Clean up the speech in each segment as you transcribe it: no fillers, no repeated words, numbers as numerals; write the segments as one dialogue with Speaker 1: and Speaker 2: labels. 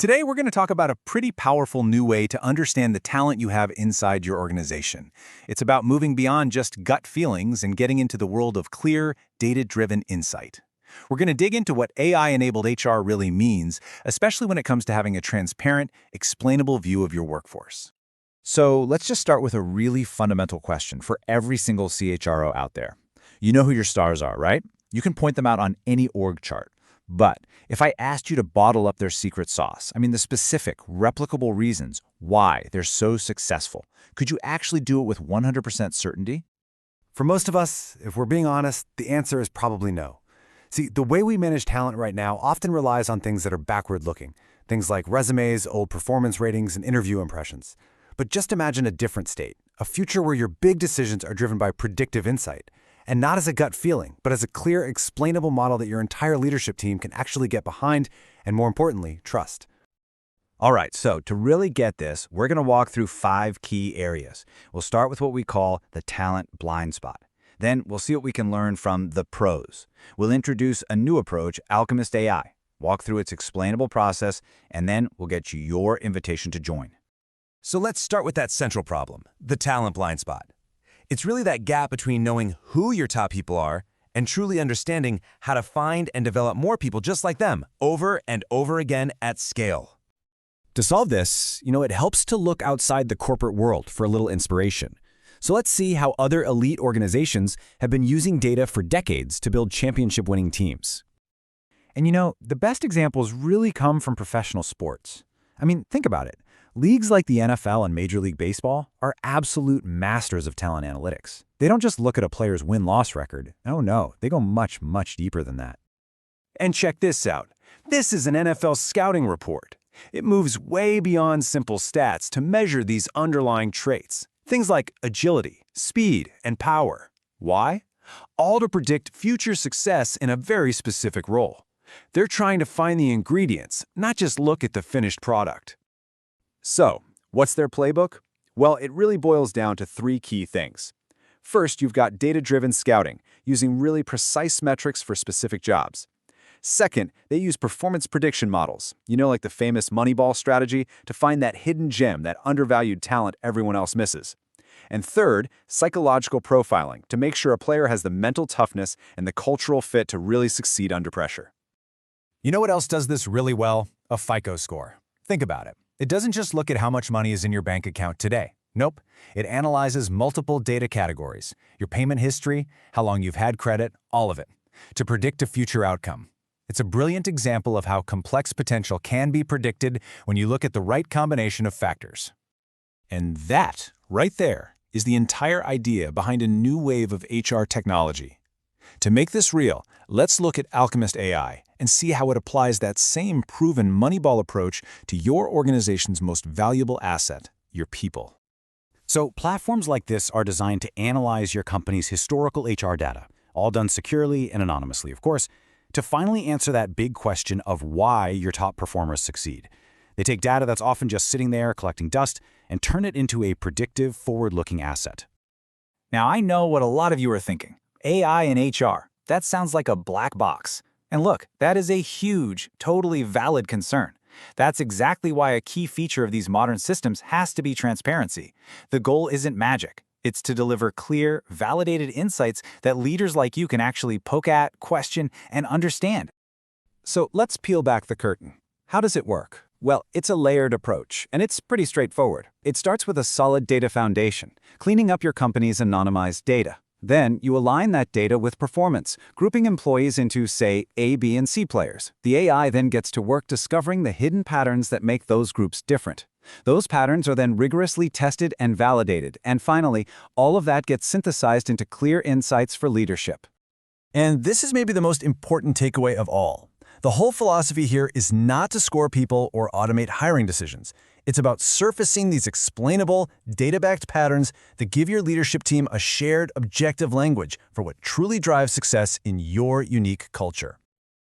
Speaker 1: Today, we're going to talk about a pretty powerful new way to understand the talent you have inside your organization. It's about moving beyond just gut feelings and getting into the world of clear, data-driven insight. We're going to dig into what AI-enabled HR really means, especially when it comes to having a transparent, explainable view of your workforce.
Speaker 2: So let's just start with a really fundamental question for every single CHRO out there. You know who your stars are, right? You can point them out on any org chart. But if I asked you to bottle up their secret sauce, the specific, replicable reasons why they're so successful, could you actually do it with 100% certainty?
Speaker 3: For most of us, if we're being honest, the answer is probably no. See, the way we manage talent right now often relies on things that are backward-looking, things like resumes, old performance ratings, and interview impressions. But just imagine a different state, a future where your big decisions are driven by predictive insight, and not as a gut feeling, but as a clear, explainable model that your entire leadership team can actually get behind and, more importantly, trust.
Speaker 2: All right, so to really get this, we're going to walk through 5 key areas. We'll start with what we call the talent blind spot. Then we'll see what we can learn from the pros. We'll introduce a new approach, Alchemist AI, walk through its explainable process, and then we'll get you your invitation to join.
Speaker 4: So let's start with that central problem, the talent blind spot. It's really that gap between knowing who your top people are and truly understanding how to find and develop more people just like them over and over again at scale.
Speaker 3: To solve this, it helps to look outside the corporate world for a little inspiration. So let's see how other elite organizations have been using data for decades to build championship-winning teams.
Speaker 2: And the best examples really come from professional sports. Think about it. Leagues like the NFL and Major League Baseball are absolute masters of talent analytics. They don't just look at a player's win-loss record. Oh no, they go much, much deeper than that.
Speaker 1: And check this out. This is an NFL scouting report. It moves way beyond simple stats to measure these underlying traits. Things like agility, speed, and power. Why? All to predict future success in a very specific role. They're trying to find the ingredients, not just look at the finished product.
Speaker 2: So, what's their playbook? Well, it really boils down to 3 key things. First, you've got data-driven scouting, using really precise metrics for specific jobs. Second, they use performance prediction models, like the famous Moneyball strategy, to find that hidden gem, that undervalued talent everyone else misses. And third, psychological profiling, to make sure a player has the mental toughness and the cultural fit to really succeed under pressure.
Speaker 1: You know what else does this really well? A FICO score. Think about it. It doesn't just look at how much money is in your bank account today. Nope. It analyzes multiple data categories, your payment history, how long you've had credit, all of it, to predict a future outcome. It's a brilliant example of how complex potential can be predicted when you look at the right combination of factors. And that, right there, is the entire idea behind a new wave of HR technology. To make this real, let's look at Alchemist AI and see how it applies that same proven Moneyball approach to your organization's most valuable asset, your people.
Speaker 3: So platforms like this are designed to analyze your company's historical HR data, all done securely and anonymously, of course, to finally answer that big question of why your top performers succeed. They take data that's often just sitting there collecting dust and turn it into a predictive, forward-looking asset.
Speaker 1: Now, I know what a lot of you are thinking. AI and HR, that sounds like a black box. And look, that is a huge, totally valid concern. That's exactly why a key feature of these modern systems has to be transparency. The goal isn't magic. It's to deliver clear, validated insights that leaders like you can actually poke at, question, and understand.
Speaker 2: So let's peel back the curtain. How does it work? Well, it's a layered approach, and it's pretty straightforward. It starts with a solid data foundation, cleaning up your company's anonymized data. Then you align that data with performance, grouping employees into, say, A, B, and C players. The AI then gets to work discovering the hidden patterns that make those groups different. Those patterns are then rigorously tested and validated, and finally, all of that gets synthesized into clear insights for leadership.
Speaker 1: And this is maybe the most important takeaway of all. The whole philosophy here is not to score people or automate hiring decisions. It's about surfacing these explainable, data-backed patterns that give your leadership team a shared, objective language for what truly drives success in your unique culture.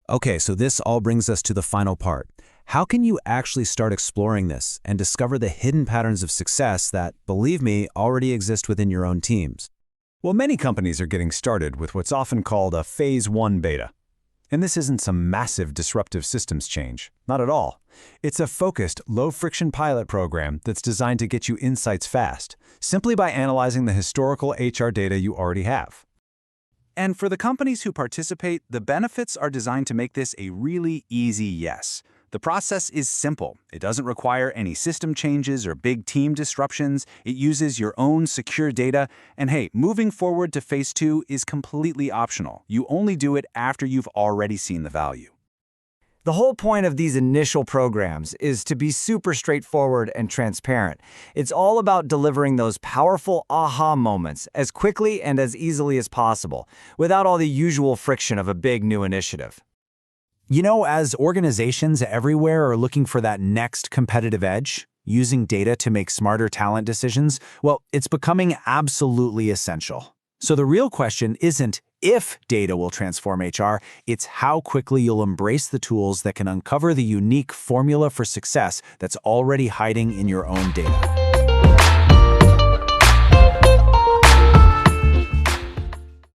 Speaker 3: Okay, so this all brings us to the final part. How can you actually start exploring this and discover the hidden patterns of success that, believe me, already exist within your own teams?
Speaker 1: Well, many companies are getting started with what's often called a Phase 1 beta.
Speaker 3: And this isn't some massive disruptive systems change. Not at all. It's a focused, low-friction pilot program that's designed to get you insights fast, simply by analyzing the historical HR data you already have.
Speaker 2: And for the companies who participate, the benefits are designed to make this a really easy yes. The process is simple. It doesn't require any system changes or big team disruptions. It uses your own secure data. And hey, moving forward to phase 2 is completely optional. You only do it after you've already seen the value.
Speaker 5: The whole point of these initial programs is to be super straightforward and transparent. It's all about delivering those powerful aha moments as quickly and as easily as possible, without all the usual friction of a big new initiative.
Speaker 1: You know, as organizations everywhere are looking for that next competitive edge, using data to make smarter talent decisions, well, it's becoming absolutely essential. So the real question isn't if data will transform HR, it's how quickly you'll embrace the tools that can uncover the unique formula for success that's already hiding in your own data.